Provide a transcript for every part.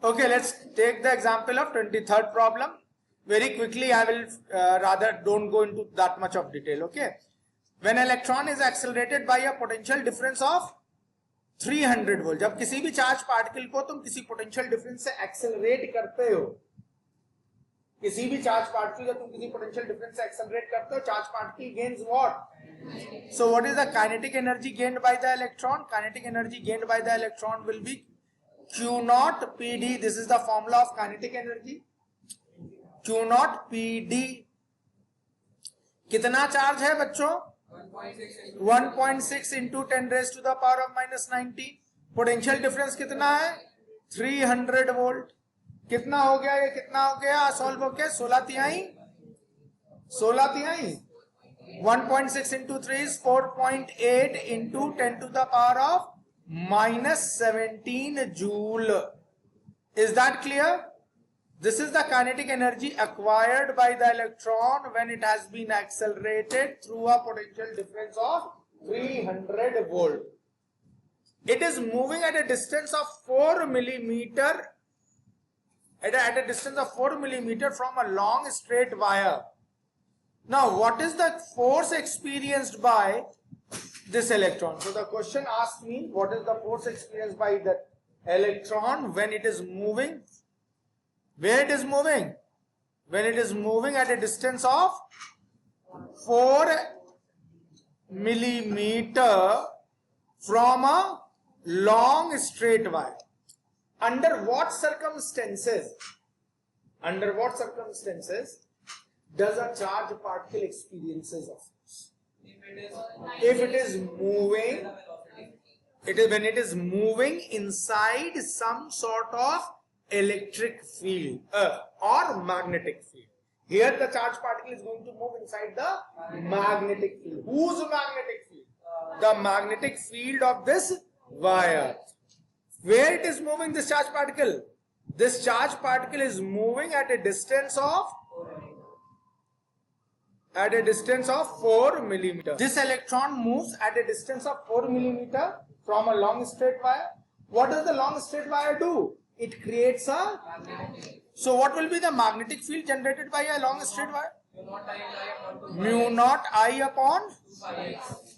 Okay, let's take the example of 23rd problem. Very quickly, I will rather don't go into that much of detail. Okay, when electron is accelerated by a potential difference of 300 volt, जब किसी भी charge particle को तुम किसी potential difference से accelerate करते हो, किसी भी चार्ज पार्टिकल जब तुम किसी पोटेंशियल डिफरेंस से एक्सेलरेट करते हो, charge particle gains what? So what is the kinetic energy gained by the electron? Kinetic energy gained by the electron will be Q naught PD. This is the formula of kinetic energy. Q naught PD. कितना charge है बच्चों? 1.6 into 10 raised to the power of minus 90. Potential difference कितना है? 300 volt. कितना हो गया? ये कितना हो गया? सॉल्व हो गया 16 तिहाई 1.6 into 3 is 4.8 into 10 to the power of minus 17 joule. Is that clear? This is the kinetic energy acquired by the electron when it has been accelerated through a potential difference of 300 volt. It is moving at a distance of 4 millimeter, at a distance of 4 millimeter from a long straight wire. Now, what is the force experienced by this electron? So the question asks me, what is the force experienced by the electron when it is moving? Where it is moving? When it is moving at a distance of 4 millimeter from a long straight wire. Under what circumstances does a charge particle experiences of force? If it is moving, when it is moving inside some sort of electric field or magnetic field. Here the charge particle is going to move inside the magnetic field. Whose magnetic field? The magnetic field of this wire. Where it is moving, this charge particle? This charge particle is moving at a distance of 4 millimeter. This electron moves at a distance of 4 millimeter from a long straight wire. What does the long straight wire do? It creates a... So what will be the magnetic field generated by a long straight wire? Mu naught I upon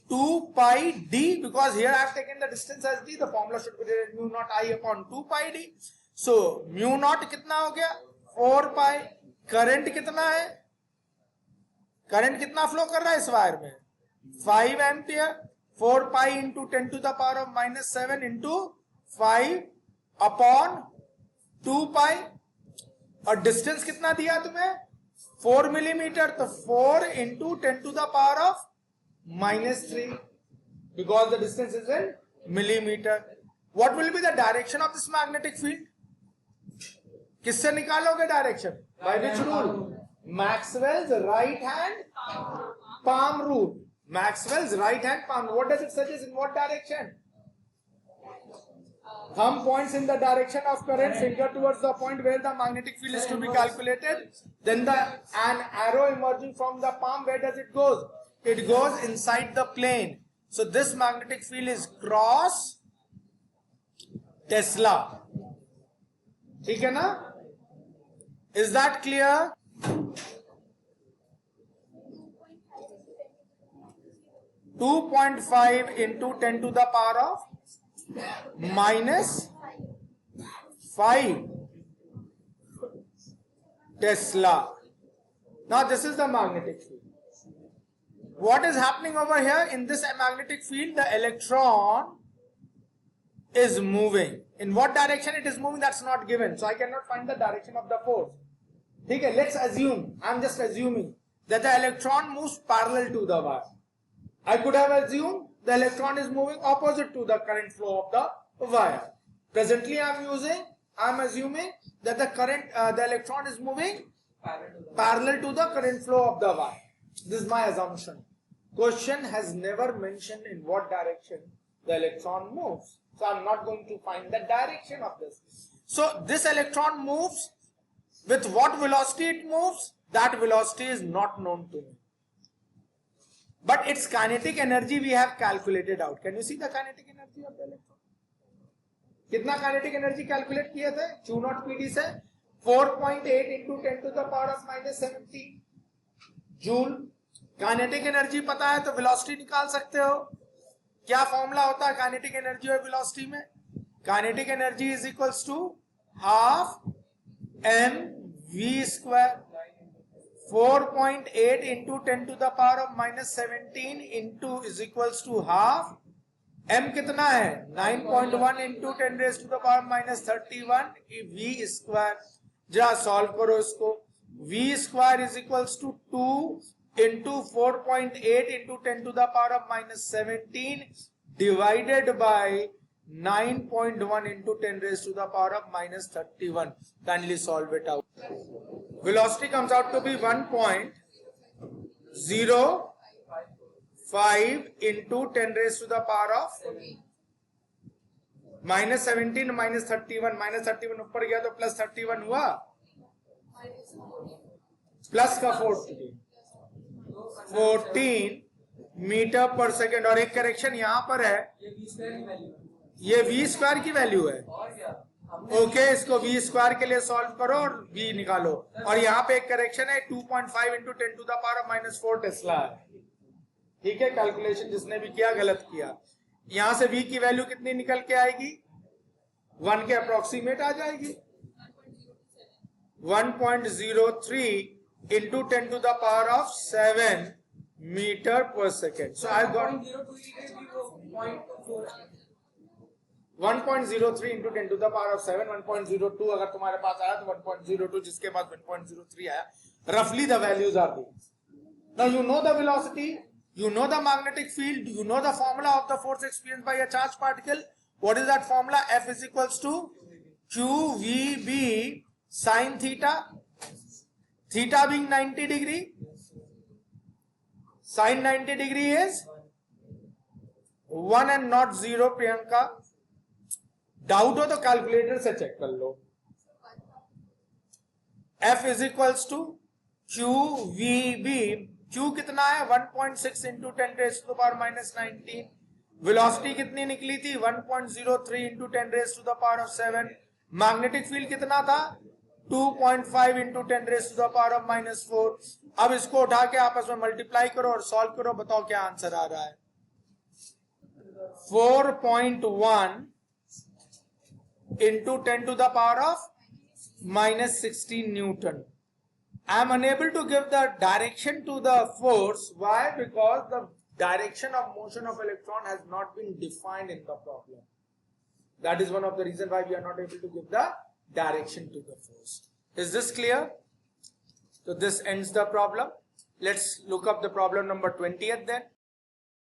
2 pi d, because here I have taken the distance as d, the formula should be mu naught I upon 2 pi d. So mu naught कितना हो गया? 4 pi. Current कितना है? Current कितना flow कर रहा है इस वायर में? 5 ampere. 4 pi into 10 to the power of minus 7 into 5 upon 2 pi. और डिस्टेंस कितना दिया तुम्हें? 4 मिलीमीटर. तो 4 into 10 to the power of minus 3, because the distance is in millimeter. What will be the direction of this magnetic field? किससे निकालोगे direction? By which rule? Maxwell's right hand palm rule. Maxwell's right hand palm. What does it suggest? In what direction? Thumb points in the direction of current, finger towards the point where the magnetic field is to be calculated. Then an arrow emerging from the palm, where does it go? It goes inside the plane. So this magnetic field is cross Tesla. ठीक है ना? Is that clear? (2.5 into 10 to the power of minus 5 Tesla. Now this is the magnetic field. What is happening over here? In this magnetic field, the electron is moving. In what direction it is moving, that's not given. So I cannot find the direction of the force. Okay, let's assume, I'm just assuming that the electron moves parallel to the wire. I could have assumed the electron is moving opposite to the current flow of the wire. Presently I'm assuming that the electron is moving parallel to the current flow of the wire. This is my assumption. Question has never mentioned in what direction the electron moves. So I'm not going to find the direction of this. So this electron moves. With what velocity it moves? That velocity is not known to me. But its kinetic energy we have calculated out. Can you see the kinetic energy of the electron? कितना kinetic energy calculate किए थे Q naught PD से 4.8 into 10 to the power of -17 joule. Kinetic energy पता है तो velocity निकाल सकते हो। क्या फॉर्मूला होता है काइनेटिक एनर्जी और वेलोसिटी में? Kinetic energy is equals to half mv²। 4.8 into 10 to the power of -17 into is equals to half m कितना है 9.1 into 10 raised to the power -31 v square. जरा सॉल्व करो इसको। v square is equals to 2 into 4.8 into 10 to the power of -17 divided by 9.1 into 10 raised to the power of -31. Kindly solve it out. Velocity comes out to be 1.05 into 10 raised to the power of -17 -31। -31 ऊपर गया तो +31 हुआ, plus का 14 metre per second. और एक correction यहां पर है, ये v स्क्वायर की वैल्यू है। ओके, इसको v स्क्वायर के लिए सॉल्व करो और v निकालो। और यहाँ पे एक करेक्शन है 2.5 into 10 to the power of -4 tesla है। ठीक है, कैलकुलेशन जिसने भी किया गलत किया। यहां से v की वैल्यू कितनी निकल के आएगी 1 के अप्रोक्सीमेट आ जाएगी। 1.03 into 10 to the power of 7 metre per second. So I got 1.03 into 10 to the power of 7। 1.02 अगर तुम्हारे पास आया तो 1.02, जिसके पास 1.03 आया, रफली the values are these. Now you know the velocity, you know the magnetic field, you know the formula of the force experienced by a charged particle. What is that formula? F is equals to QVB sin theta, theta being 90 degree, sin 90 degree is 1 and not 0। Priyanka, doubt हो तो calculator से check कर लो। F is equals to QVB, Q कितना है 1.6 into 10 raise to the power -19। Velocity कितनी निकली थी 1.03 into 10 raise to the power of 7। Magnetic field कितना था 2.5 into 10 raise to the power of -4। अब इसको उठा के आपस में मल्टीप्लाई करो और सॉल्व करो, बताओ क्या आंसर आ रहा है। 4.1 into 10 to the power of -16 Newton. I am unable to give the direction to the force. Why? Because the direction of motion of electron has not been defined in the problem. That is one of the reasons why we are not able to give the direction to the force. Is this clear? So this ends the problem. Let's look up the problem number 20th then.